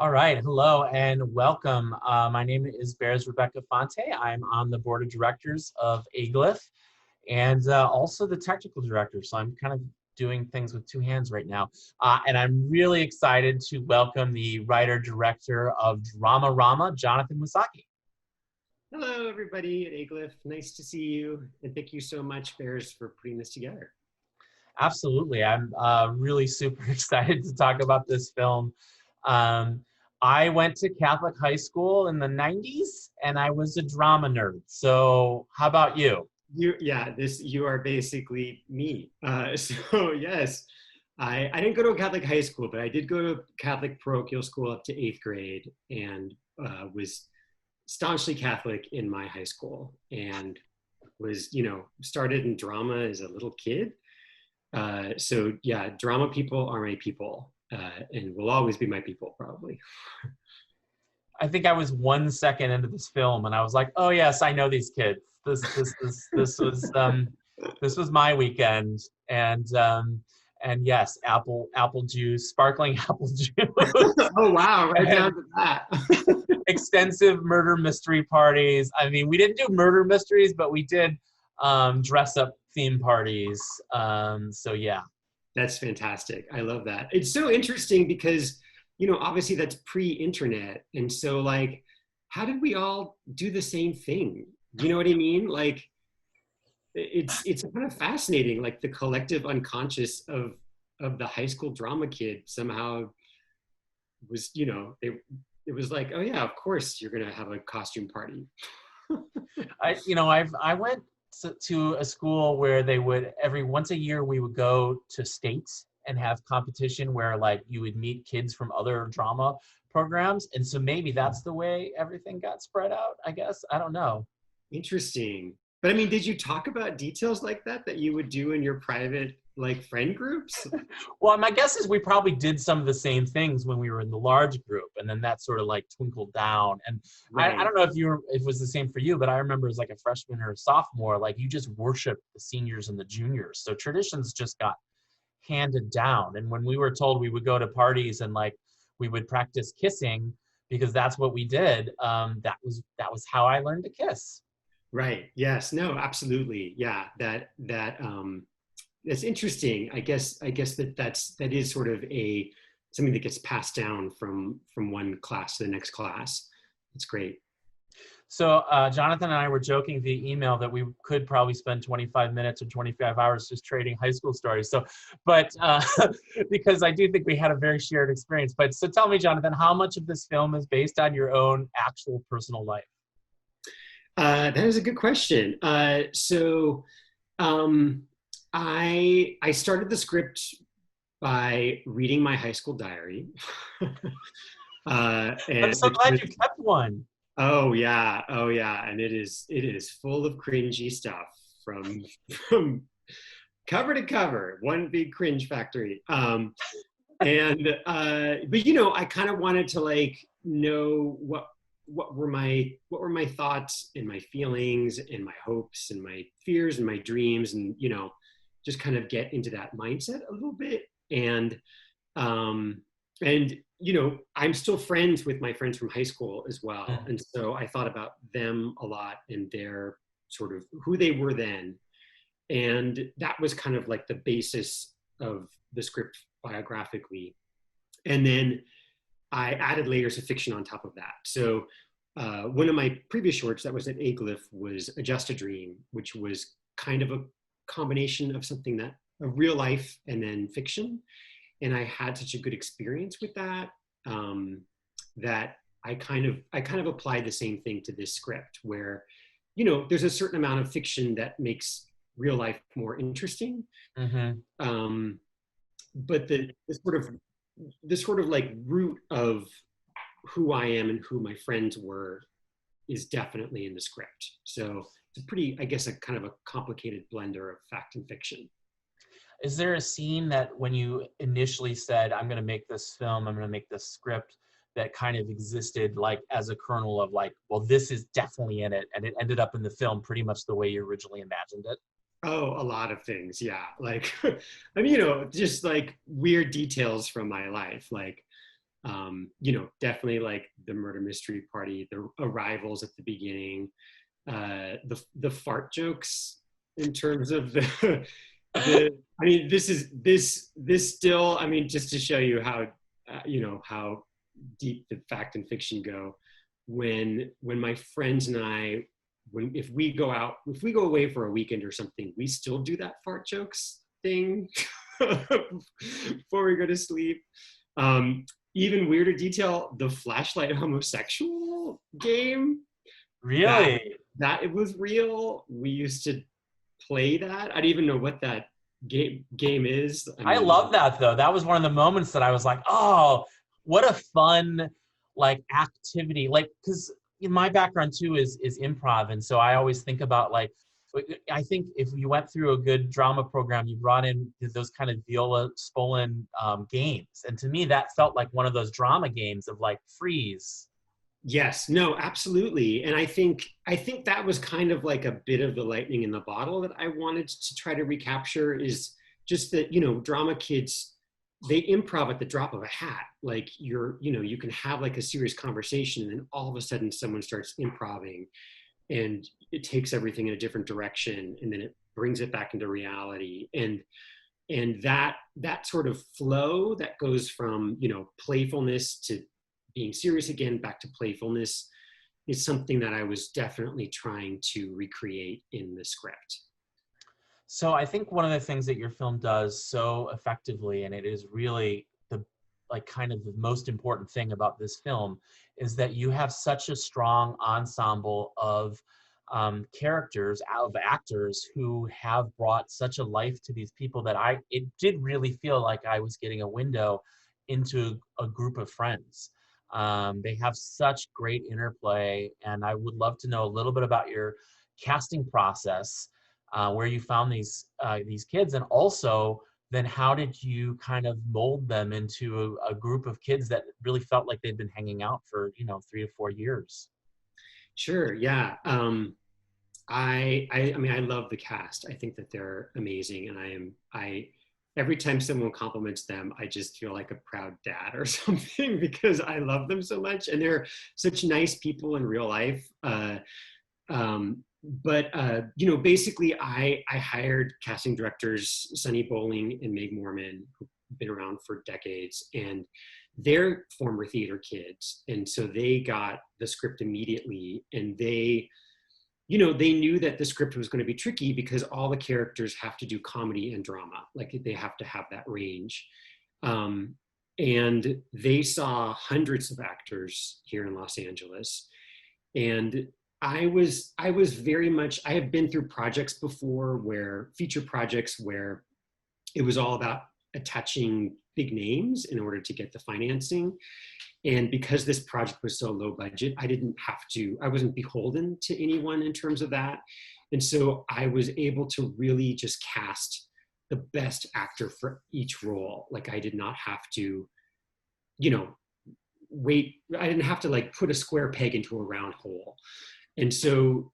All right, hello and welcome. My name is Bears Rebecca Fonte. I'm on the board of directors of aGLIFF and also the technical director. So I'm kind of doing things with two hands right now. And I'm really excited to welcome the writer-director of Dramarama, Jonathan Wasaki. Hello, everybody at aGLIFF. Nice to see you. And thank you so much, Bears, for putting this together. Absolutely. I'm really super excited to talk about this film. I went to Catholic high school in the 90s and I was a drama nerd. So how about you? You are basically me. So yes, I didn't go to a Catholic high school, but I did go to Catholic parochial school up to 8th grade and was staunchly Catholic in my high school and was, started in drama as a little kid. So yeah, drama people are my people and will always be my people probably. I think I was 1 second into this film and I was like, oh yes, I know these kids. This was my weekend. And yes, apple juice, sparkling apple juice. Oh wow, right down to that. Extensive murder mystery parties. I mean, we didn't do murder mysteries, but we did dress up theme parties. So yeah. That's fantastic. I love that. It's so interesting because, obviously that's pre-internet. And so like, how did we all do the same thing? You know what I mean? Like, it's kind of fascinating, like the collective unconscious of the high school drama kid somehow was, it was like, oh yeah, of course you're gonna have a costume party. I went to a school where they would once a year we would go to states and have competition where like you would meet kids from other drama programs, and so maybe that's the way everything got spread out, I guess. I don't know. Interesting. But I mean, did you talk about details like that you would do in your private like friend groups? Well, my guess is we probably did some of the same things when we were in the large group, and then that sort of like twinkled down. And Right. I don't know if it was the same for you, but I remember as like a freshman or a sophomore, like you just worshiped the seniors and the juniors. So traditions just got handed down. And when we were told we would go to parties and like we would practice kissing because that's what we did, that was how I learned to kiss. Right. Yes. No, absolutely. Yeah. That's interesting. I guess that is sort of something that gets passed down from one class to the next class. It's great. So Jonathan and I were joking via email that we could probably spend 25 minutes or 25 hours just trading high school stories. So, but because I do think we had a very shared experience. But so tell me, Jonathan, how much of this film is based on your own actual personal life? That is a good question. I started the script by reading my high school diary. I'm so glad you kept one. Oh yeah, and it is full of cringy stuff from cover to cover, one big cringe factory. But I kind of wanted to like know what were my thoughts and my feelings and my hopes and my fears and my dreams, and just kind of get into that mindset a little bit. And I'm still friends with my friends from high school as well. Mm. And so I thought about them a lot and their sort of who they were then. And that was kind of like the basis of the script biographically. And then I added layers of fiction on top of that. So one of my previous shorts that was at aGLIFF was A Just a Dream, which was kind of a combination of something of real life and then fiction. And I had such a good experience with that that I kind of applied the same thing to this script, where there's a certain amount of fiction that makes real life more interesting. Mm-hmm. But the sort of like root of who I am and who my friends were is definitely in the script. So it's I guess a kind of a complicated blender of fact and fiction. Is there a scene that when you initially said, I'm going to make this film, I'm going to make this script, that kind of existed like as a kernel of like, well, this is definitely in it, and it ended up in the film pretty much the way you originally imagined it? Oh, a lot of things. Yeah. Like, I mean, just like weird details from my life. Like, You know, definitely like the murder mystery party, the arrivals at the beginning, the fart jokes in terms of the I mean, this still, I mean, just to show you how, you know, how deep the fact and fiction go. When my friends and I, if we go out, if we go away for a weekend or something, we still do that fart jokes thing before we go to sleep. Even weirder detail, the flashlight homosexual game, that Really? that it was real. We used to play that. I don't even know what that game is. I I mean, love that though. That was one of the moments that I was like, oh, what a fun like activity. Like, because my background too is improv, and so I always think about like, I think if you went through a good drama program, you brought in those kind of Viola Spolin games, and to me that felt like one of those drama games of like freeze. yes, no, absolutely. And I think that was kind of like a bit of the lightning in the bottle that I wanted to try to recapture, is just that, you know, drama kids, they improv at the drop of a hat. Like you know, you can have like a serious conversation and then all of a sudden someone starts improving and it takes everything in a different direction and then it brings it back into reality. And that sort of flow that goes from, you know, playfulness to being serious again, back to playfulness, is something that I was definitely trying to recreate in the script. So I think one of the things that your film does so effectively, and it is really the like kind of the most important thing about this film, is that you have such a strong ensemble of characters, of actors who have brought such a life to these people that it did really feel like I was getting a window into a group of friends. They have such great interplay, and I would love to know a little bit about your casting process, where you found these kids, and also then how did you kind of mold them into a group of kids that really felt like they'd been hanging out for 3 to 4 years. Sure, yeah. I mean, I love the cast. I think that they're amazing, and I every time someone compliments them, I just feel like a proud dad or something because I love them so much, and they're such nice people in real life. But you know, basically, I hired casting directors Sunny Bowling and Meg Morman, who've been around for decades, and they're former theater kids, and so they got the script immediately, and they, you know, they knew that the script was going to be tricky because all the characters have to do comedy and drama, like they have to have that range. Um, and they saw hundreds of actors here in Los Angeles, and I was very much, I have been through projects before, where feature projects where it was all about attaching big names in order to get the financing. And because this project was so low budget, I wasn't beholden to anyone in terms of that. And so I was able to really just cast the best actor for each role. Like I did not have to, you know, I didn't have to like put a square peg into a round hole. And so,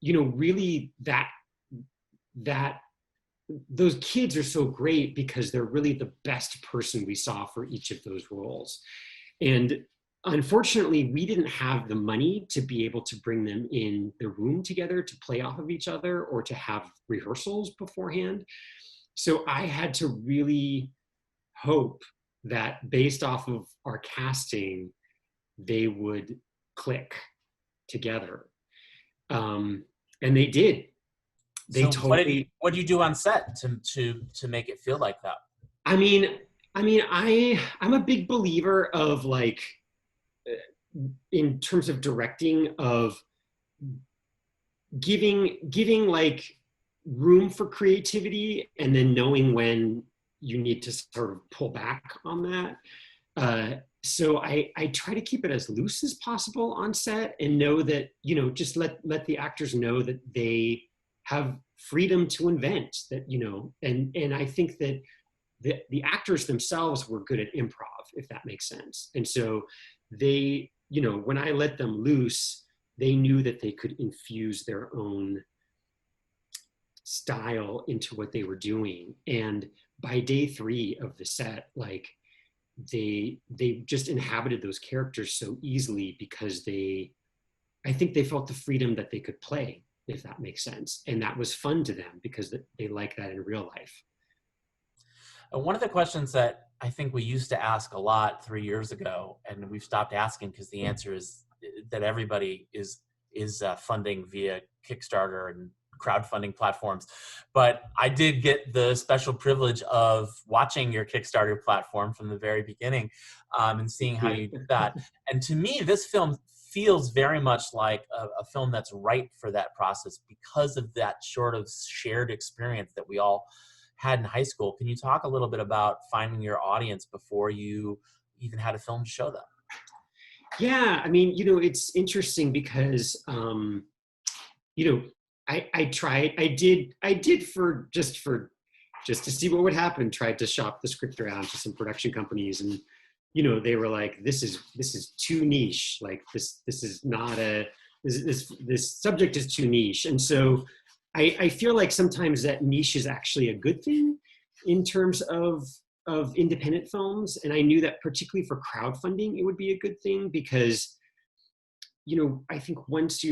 you know, really that those kids are so great because they're really the best person we saw for each of those roles. And unfortunately, we didn't have the money to be able to bring them in the room together to play off of each other or to have rehearsals beforehand. So I had to really hope that based off of our casting, they would click together. And they did. They So totally. what do you do on set to make it feel like that? I mean, I'm a big believer of like, in terms of directing, of giving like room for creativity and then knowing when you need to sort of pull back on that. So I try to keep it as loose as possible on set and know that, you know, just let the actors know that they have freedom to invent, that, you know, and I think that the actors themselves were good at improv, if that makes sense. And so they, you know, when I let them loose, they knew that they could infuse their own style into what they were doing. And by day 3 of the set, like they just inhabited those characters so easily because I think they felt the freedom that they could play, if that makes sense. And that was fun to them because they like that in real life. One of the questions that I think we used to ask a lot 3 years ago, and we've stopped asking because the answer is that everybody is funding via Kickstarter and crowdfunding platforms. But I did get the special privilege of watching your Kickstarter platform from the very beginning, and seeing how you did that. And to me, this film feels very much like a film that's right for that process because of that sort of shared experience that we all had in high school. Can you talk a little bit about finding your audience before you even had a film to show them? Yeah, I mean, it's interesting because, I did for just to see what would happen, tried to shop the script around to some production companies, and they were like, this is too niche. Like this is not this subject is too niche. And so I feel like sometimes that niche is actually a good thing in terms of independent films. And I knew that particularly for crowdfunding, it would be a good thing because, I think once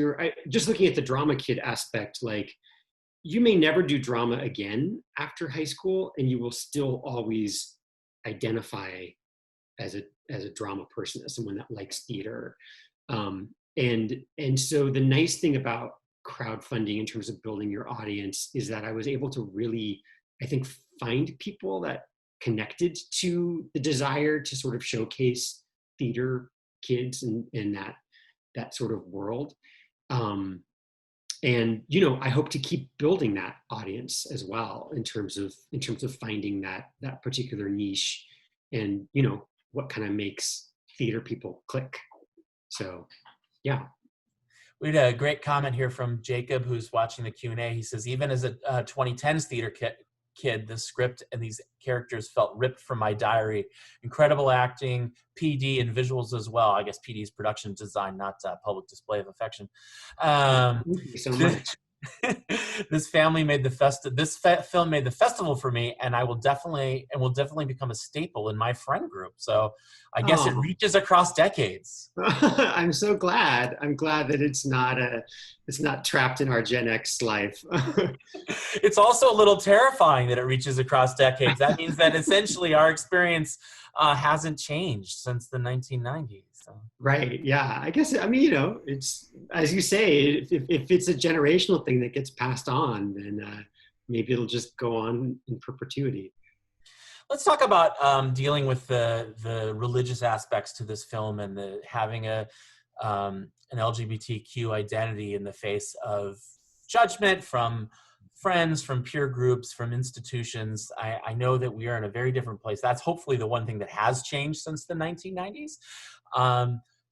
just looking at the drama kid aspect, like you may never do drama again after high school, and you will still always identify as a drama person, as someone that likes theater. And so the nice thing about crowdfunding in terms of building your audience is that I was able to really, I think, find people that connected to the desire to sort of showcase theater kids and that sort of world. And I hope to keep building that audience as well in terms of finding that particular niche and what kind of makes theater people click. So yeah. We had a great comment here from Jacob, who's watching the Q&A. He says, even as a 2010s theater kid, the script and these characters felt ripped from my diary. Incredible acting, PD, and visuals as well. I guess PD is production design, not public display of affection. Thank you so much. This film made the festival for me, and will definitely become a staple in my friend group. So I guess it reaches across decades. I'm so glad. I'm glad that it's not trapped in our Gen X life. It's also a little terrifying that it reaches across decades. That means that essentially our experience hasn't changed since the 1990s. So. Right. Yeah. I guess, I mean, it's, as you say, if it's a generational thing that gets passed on, then maybe it'll just go on in perpetuity. Let's talk about dealing with the religious aspects to this film and having an LGBTQ identity in the face of judgment from friends, from peer groups, from institutions. I know that we are in a very different place. That's hopefully the one thing that has changed since the 1990s.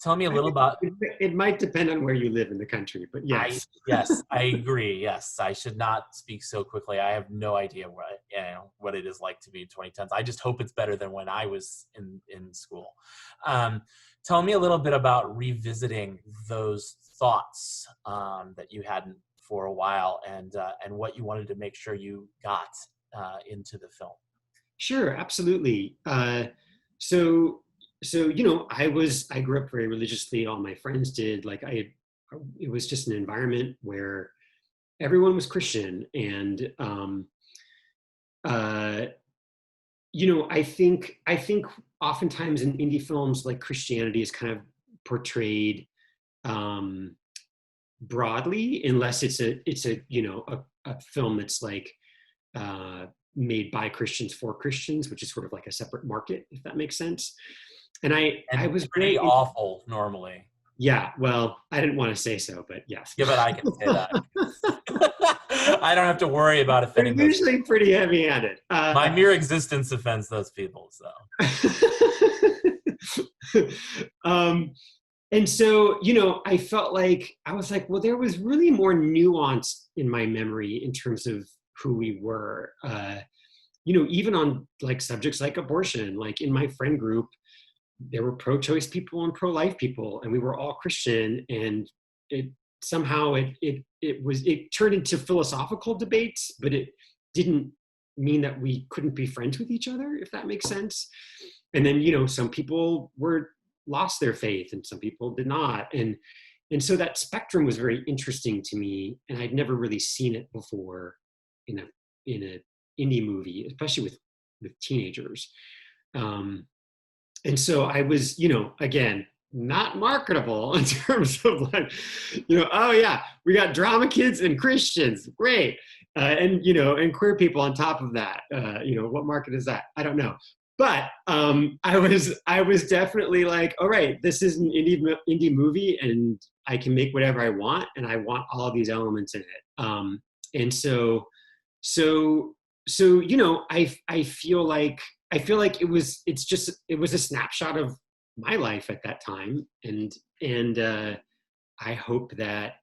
Tell me a little about... It might depend on where you live in the country, but yes. Yes, I agree. Yes, I should not speak so quickly. I have no idea what it is like to be in 2010s. I just hope it's better than when I was in school. Tell me a little bit about revisiting those thoughts that you hadn't for a while, and what you wanted to make sure you got into the film. Sure, absolutely. So I grew up very religiously. All my friends did. It was just an environment where everyone was Christian, and I think oftentimes in indie films, like, Christianity is kind of portrayed broadly, unless it's a film that's like made by Christians for Christians, which is sort of like a separate market, if that makes sense. And I was pretty awful normally. Yeah, well, I didn't want to say so, but yes. Yeah, but I can say that. I don't have to worry about offending. They're usually pretty heavy-handed. My mere existence offends those people, so. And so, I felt like, I was like, well, there was really more nuance in my memory in terms of who we were, even on like subjects like abortion. Like, in my friend group, there were pro-choice people and pro-life people, and we were all Christian, and it turned into philosophical debates, but it didn't mean that we couldn't be friends with each other, if that makes sense. and then, you know, some people were lost their faith and some people did not. And so that spectrum was very interesting to me, and I'd never really seen it before in a indie movie, especially with teenagers. And so I was, you know, again, not marketable in terms of like, you know, oh yeah, we got drama kids and Christians, great, and you know, and queer people on top of that. You know, what market is that? I don't know. But I was definitely like, all right, this is an indie movie, and I can make whatever I want, and I want all of these elements in it. And so you know, I feel like it was a snapshot of my life at that time, and I hope that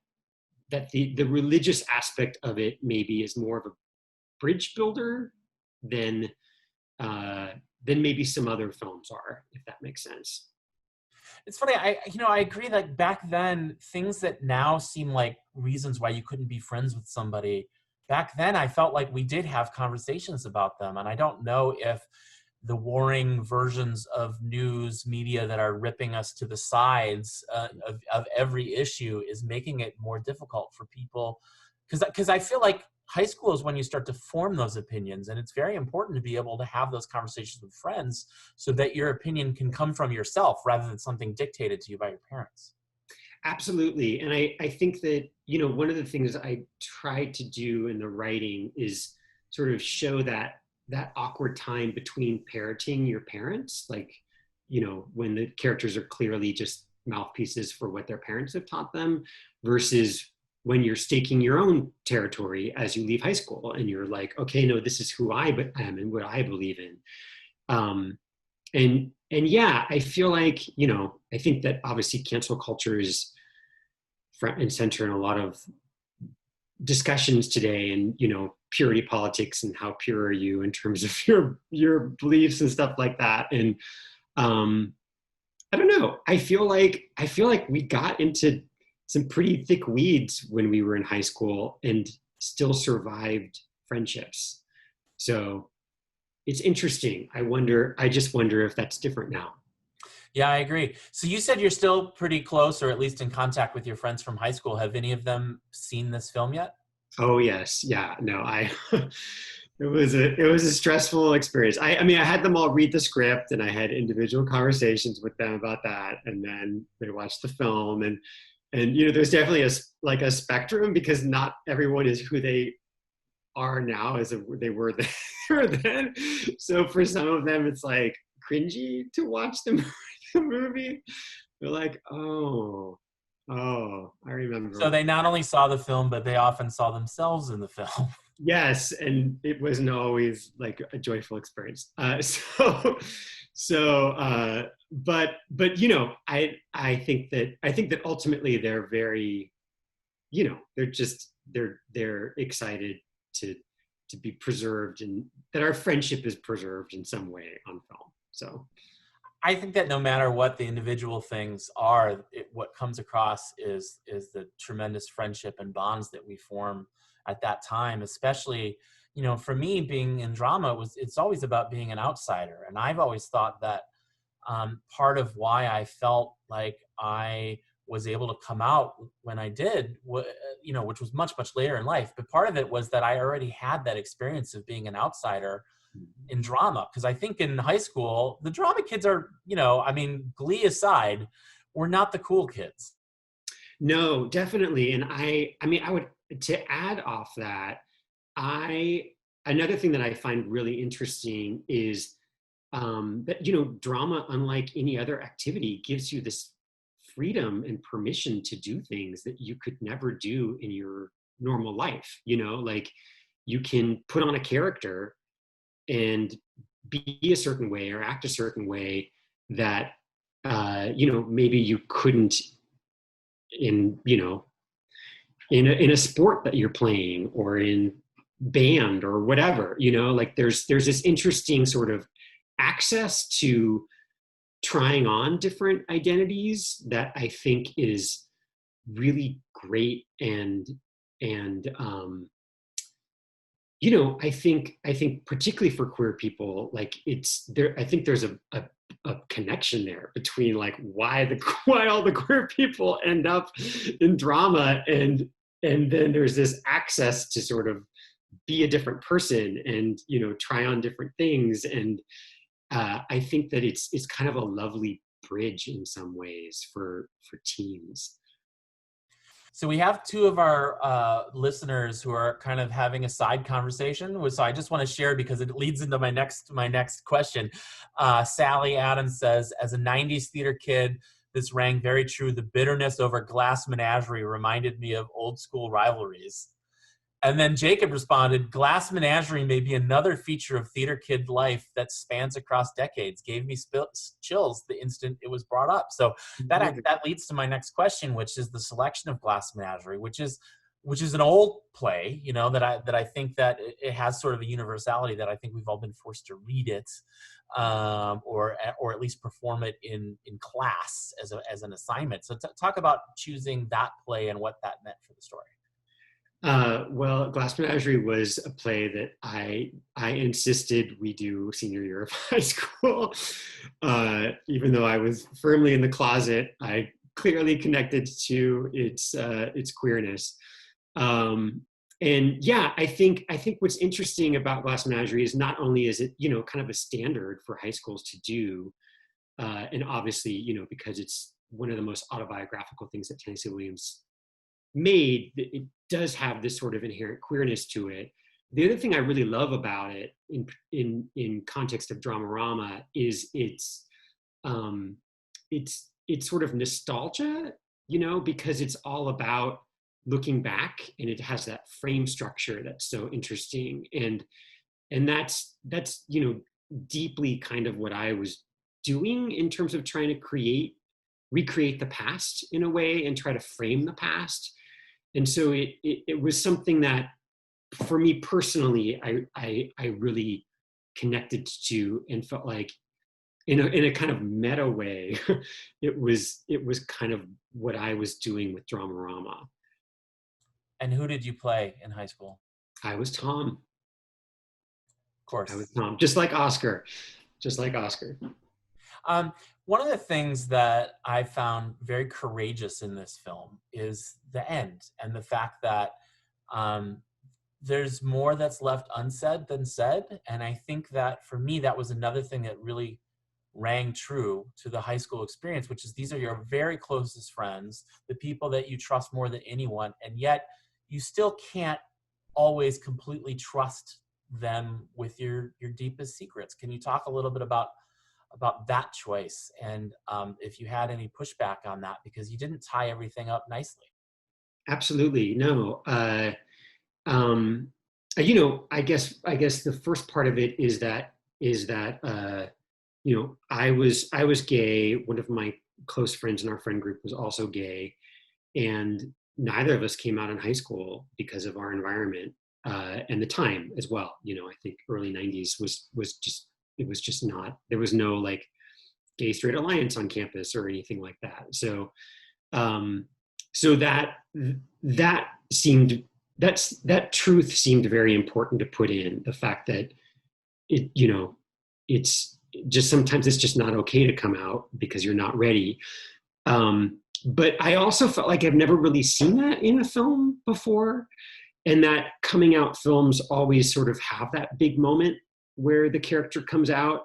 the religious aspect of it maybe is more of a bridge builder than maybe some other films are, if that makes sense. It's funny, I agree that back then, things that now seem like reasons why you couldn't be friends with somebody, back then I felt like we did have conversations about them. And I don't know if the warring versions of news media that are ripping us to the sides of every issue is making it more difficult for people. Because I feel like high school is when you start to form those opinions, and it's very important to be able to have those conversations with friends so that your opinion can come from yourself rather than something dictated to you by your parents. Absolutely. And I think that, you know, one of the things I tried to do in the writing is sort of show that awkward time between parenting your parents, like, you know, when the characters are clearly just mouthpieces for what their parents have taught them, versus when you're staking your own territory as you leave high school and you're like, okay, no, this is who I am and what I believe in. And yeah, I feel like, you know, I think that obviously cancel culture is front and center in a lot of discussions today, and, you know, purity politics and how pure are you in terms of your beliefs and stuff like that. And I don't know, I feel like we got into some pretty thick weeds when we were in high school and still survived friendships. So it's interesting. I just wonder if that's different now. Yeah, I agree. So you said you're still pretty close, or at least in contact with your friends from high school. Have any of them seen this film yet? Oh yes. Yeah, no, it was a stressful experience. I mean, I had them all read the script and I had individual conversations with them about that. And then they watched the film, and you know, there's definitely a spectrum, because not everyone is who they are now as they were then. So for some of them, it's like cringy to watch the movie. They're like, oh, I remember. So they not only saw the film, but they often saw themselves in the film. Yes, and it wasn't always like a joyful experience. But you know, I think that ultimately they're very, you know, they're excited to be preserved, and that our friendship is preserved in some way on film. So I think that no matter what the individual things are, what comes across is the tremendous friendship and bonds that we form at that time. Especially, you know, for me, being in drama, it's always about being an outsider, and I've always thought that part of why I felt like I was able to come out when I did, you know, which was much later in life. But part of it was that I already had that experience of being an outsider in drama. Because I think in high school, the drama kids are, you know, I mean, Glee aside, we're not the cool kids. no, definitely. And I mean, I would, to add off that, another thing that I find really interesting is that, you know, drama, unlike any other activity, gives you this freedom and permission to do things that you could never do in your normal life. You know, like you can put on a character and be a certain way or act a certain way that you know, maybe you couldn't in, you know, in a sport that you're playing or in band or whatever. You know, like there's this interesting sort of access to trying on different identities that I think is really great. And you know, I think particularly for queer people, like it's there, I think there's a a connection there between like why all the queer people end up in drama, and then there's this access to sort of be a different person and, you know, try on different things. And I think that it's kind of a lovely bridge in some ways for teens. So we have two of our listeners who are kind of having a side conversation. So I just want to share because it leads into my next question. Sally Adams says, as a 90s theater kid, this rang very true. The bitterness over Glass Menagerie reminded me of old school rivalries. And then Jacob responded, Glass Menagerie may be another feature of theater kid life that spans across decades. Gave me chills the instant it was brought up. So that leads to my next question, which is the selection of Glass Menagerie, which is an old play, you know, that I think that it has sort of a universality that I think we've all been forced to read it, or at least perform it in class as an assignment. So talk about choosing that play and what that meant for the story. Well, Glass Menagerie was a play that I insisted we do senior year of high school. Even though I was firmly in the closet, I clearly connected to its queerness. And yeah, I think what's interesting about Glass Menagerie is not only is it, you know, kind of a standard for high schools to do, and obviously, you know, because it's one of the most autobiographical things that Tennessee Williams made, it does have this sort of inherent queerness to it. The other thing I really love about it in context of Dramarama is it's sort of nostalgia, you know, because it's all about looking back, and it has that frame structure that's so interesting, and that's you know, deeply kind of what I was doing in terms of trying to recreate the past in a way and try to frame the past. And so it was something that, for me personally, I really connected to and felt like, in a kind of meta way, it was kind of what I was doing with Dramarama. And who did you play in high school? I was Tom. Of course. I was Tom, just like Oscar. One of the things that I found very courageous in this film is the end, and the fact that there's more that's left unsaid than said. And I think that for me, that was another thing that really rang true to the high school experience, which is these are your very closest friends, the people that you trust more than anyone, and yet you still can't always completely trust them with your deepest secrets. Can you talk a little bit about that choice, and if you had any pushback on that, because you didn't tie everything up nicely? Absolutely. No. You know, I guess the first part of it is that you know, I was gay. One of my close friends in our friend group was also gay, and neither of us came out in high school because of our environment, and the time as well. You know, I think early 90s was just not, there was no like gay straight alliance on campus or anything like that. So that truth seemed very important to put in, the fact that it, you know, it's just, sometimes it's just not okay to come out because you're not ready. But I also felt like I've never really seen that in a film before, and that coming out films always sort of have that big moment where the character comes out.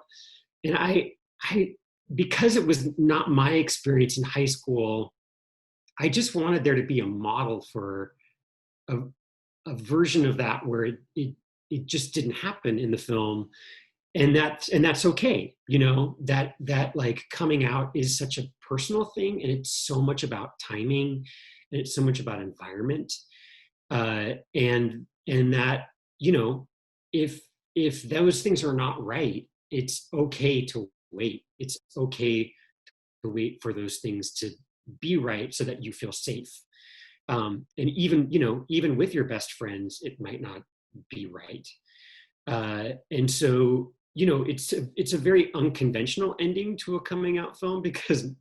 And I because it was not my experience in high school, I just wanted there to be a model for a version of that where it just didn't happen in the film. And that's okay. You know, that like coming out is such a personal thing, and it's so much about timing, and it's so much about environment. And that, you know, if those things are not right, it's okay to wait. It's okay to wait for those things to be right so that you feel safe. And even, you know, even with your best friends, it might not be right. And so, you know, it's a very unconventional ending to a coming out film, because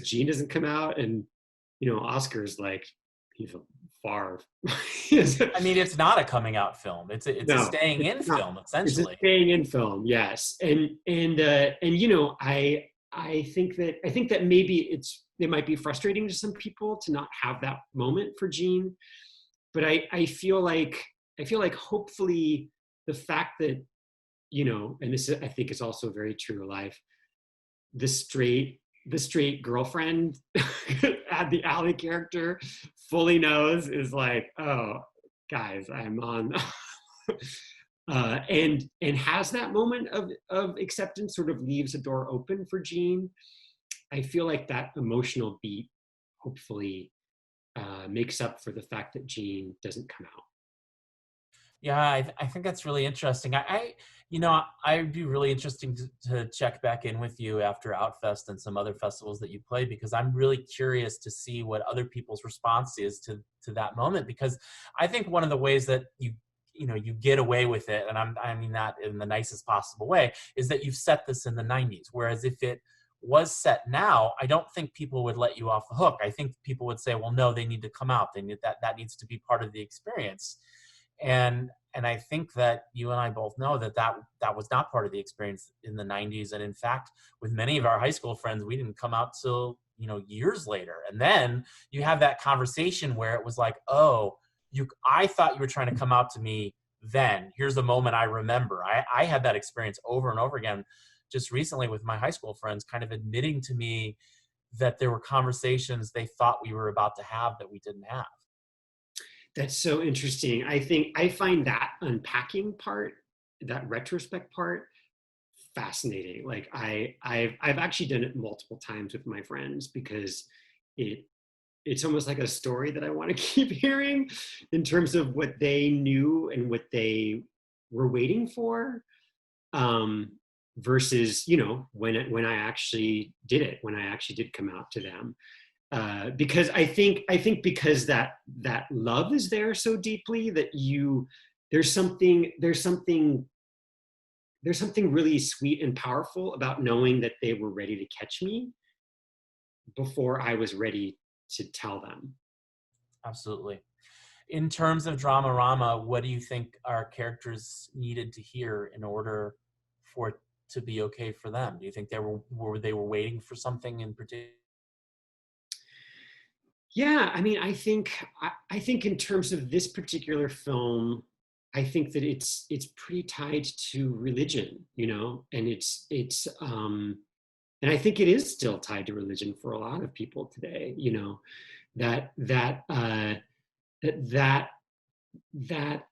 Gene doesn't come out, and, you know, Oscar's like, he's a far. I mean, it's not a coming out film. It's a No, staying it's in not. film, It's a essentially. staying in film, yes. And you know, I think that maybe it might be frustrating to some people to not have that moment for Gene, but I feel like hopefully the fact that, you know, and this I think is also very true to life, the straight girlfriend at the alley character fully knows is like, oh guys, I'm on and has that moment of acceptance, sort of leaves a door open for Gene. I feel like that emotional beat hopefully makes up for the fact that Gene doesn't come out. Yeah, I think that's really interesting. You know, I'd be really interesting to check back in with you after Outfest and some other festivals that you play, because I'm really curious to see what other people's response is to that moment. Because I think one of the ways that you know, you get away with it, and I mean that in the nicest possible way, is that you've set this in the 90s. Whereas if it was set now, I don't think people would let you off the hook. I think people would say, well, no, they need to come out. They need that needs to be part of the experience. And I think that you and I both know that was not part of the experience in the 90s. And in fact, with many of our high school friends, we didn't come out till, you know, years later. And then you have that conversation where it was like, oh, I thought you were trying to come out to me then. Here's a moment I remember. I had that experience over and over again just recently with my high school friends, kind of admitting to me that there were conversations they thought we were about to have that we didn't have. That's so interesting. I think I find that unpacking part, that retrospect part, fascinating. Like I've actually done it multiple times with my friends because it's almost like a story that I want to keep hearing in terms of what they knew and what they were waiting for, versus, you know, when I actually did it, when I actually did come out to them. Because I think because that love is there so deeply that there's something really sweet and powerful about knowing that they were ready to catch me before I was ready to tell them. Absolutely. In terms of Dramarama, what do you think our characters needed to hear in order for it to be okay for them? Do you think they were waiting for something in particular? Yeah, I mean, I think in terms of this particular film, I think that it's pretty tied to religion, you know, and and I think it is still tied to religion for a lot of people today, you know, that that uh, that that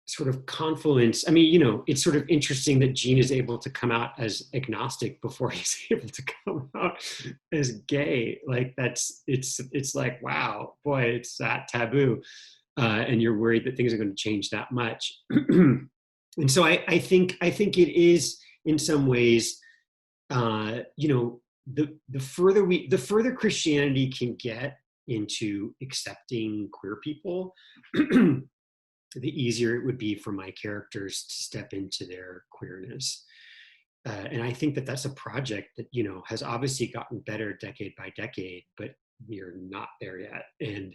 sort of confluence. I mean, you know, it's sort of interesting that Gene is able to come out as agnostic before he's able to come out as gay. Like it's like, wow, boy, it's that taboo. And you're worried that things are going to change that much. And so I think it is in some ways, you know, the further Christianity can get into accepting queer people, the easier it would be for my characters to step into their queerness. And I think that that's a project that, you know, has obviously gotten better decade by decade, but we're not there yet. And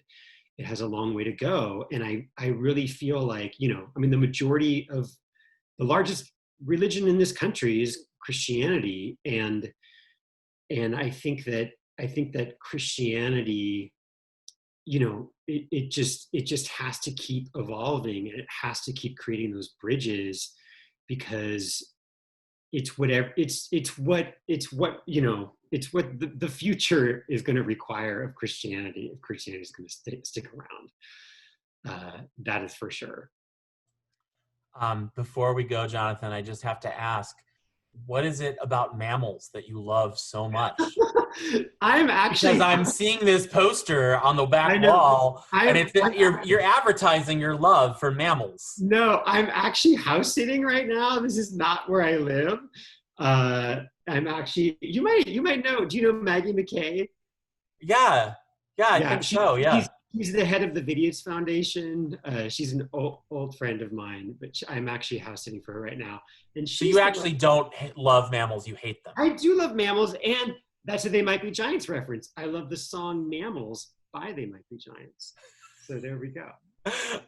it has a long way to go. And I really feel like, you know, I mean, the majority of the largest religion in this country is Christianity. And I think that Christianity, you know, it just has to keep evolving, and it has to keep creating those bridges, because it's what you know, it's what the future is going to require of Christianity if Christianity is going to stick around. That is for sure. Before we go, Jonathan, I just have to ask, what is it about Mammals that you love so much? I'm Because actually, I'm seeing this poster on the I back know, wall, and you're advertising your love for mammals. no, I'm actually house sitting right now. This is not where I live. I'm actually, you might know. Do you know Maggie McKay? Yeah, yeah, I Yeah, think so. Yeah. she's the head of the Videos Foundation. She's an old friend of mine, but I'm actually house sitting for her right now. And So you she's the one. actually don't love mammals; you hate them. I do love Mammals, and that's a They Might Be Giants reference. I love the song Mammals by They Might Be Giants. So there we go.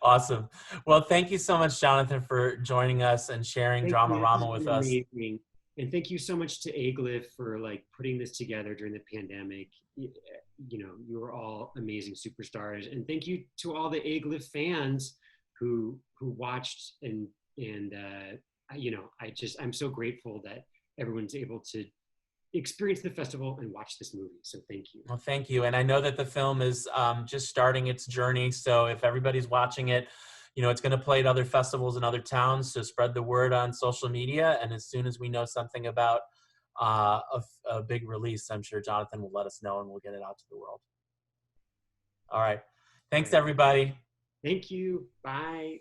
Awesome. Well, thank you so much, Jonathan, for joining us and sharing Thank you. This Dramarama has with been us. amazing. And thank you so much to aGLIFF for like putting this together during the pandemic. You know, you were all amazing superstars. And thank you to all the aGLIFF fans who watched and you know, I'm so grateful that everyone's able to experience the festival and watch this movie. So thank you. Well, thank you. And I know that the film is just starting its journey. So if everybody's watching it, you know, it's going to play at other festivals in other towns. So spread the word on social media. And as soon as we know something about a big release, I'm sure Jonathan will let us know and we'll get it out to the world. All right. Thanks, All right. everybody. Thank you. Bye.